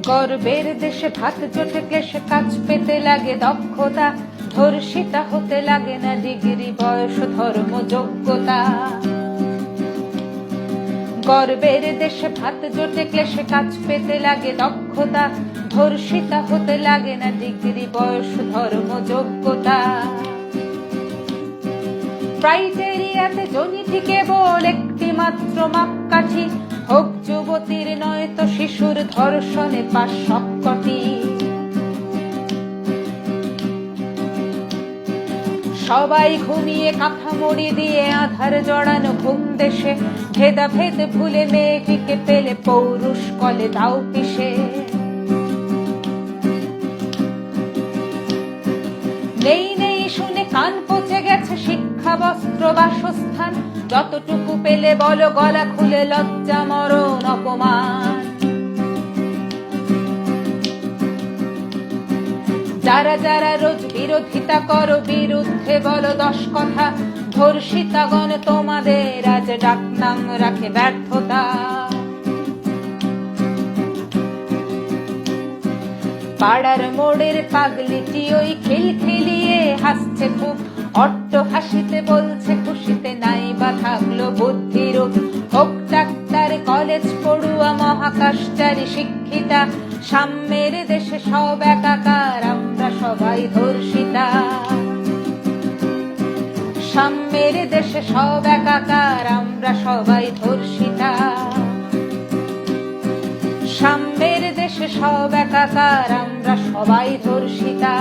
গর্বের দেশে ভাত জোটে ক্লেশে কাজ পেতে লাগে দক্ষতা, ধর্ষিতা হতে লাগে না ডিগ্রি বয়স ধর্ম যোগ্যতা। গর্বের দেশে ভাত জোটে ক্লেশে কাজ পেতে লাগে দক্ষতা, ধর্ষিতা হতে লাগে না ডিগ্রি বয়স ধর্ম যোগ্যতা। ক্রাইটেরিয়াতে জনিটি কেবল একটি মাত্র মাপকাঠি, হোক যুবতীর নয় তো শিশুর ধর্ষণে পাশ সবকটি। সবাই ঘুমিয়ে কাঁথা মুড়ি দিয়ে আধার জড়ানো ঘুম দেশে, ভেদাভেদ ভুলে মেয়েটিকে পেলে পৌরুষ কলে দাও পিষে। নেই নেই শুনে কান পচে গেছে শিক্ষা বস্ত্র বাসস্থান, যতটুকু পেলে বলো গলা খুলে লজ্জা মরণ অপমান। যারা যারা রোজ বিরোধিতা করো বিরুদ্ধে বলো 10 কথা, ধর্ষিতাগণ তোমাদের আজ ডাকনাম রাখে ব্যর্থতা। পাড়ার মোড়ের পাগলিটি ওই খিলখিলিয়ে হাসছে খুব, অট্ট হাসিতে বলছে খুশিতে নাই বা থাকলো বুদ্ধিরূপ। হোক ডাক্তার কলেজ পড়ুয়া মহাকাশচারী শিক্ষিতা, সাম্যের দেশে সব একাকার আমরা সবাই ধর্ষিতা। সাম্যের দেশে সব একাকার আমরা সবাই ধর্ষিতা। সাম্যের দেশে সব একাকার আমরা সবাই ধর্ষিতা।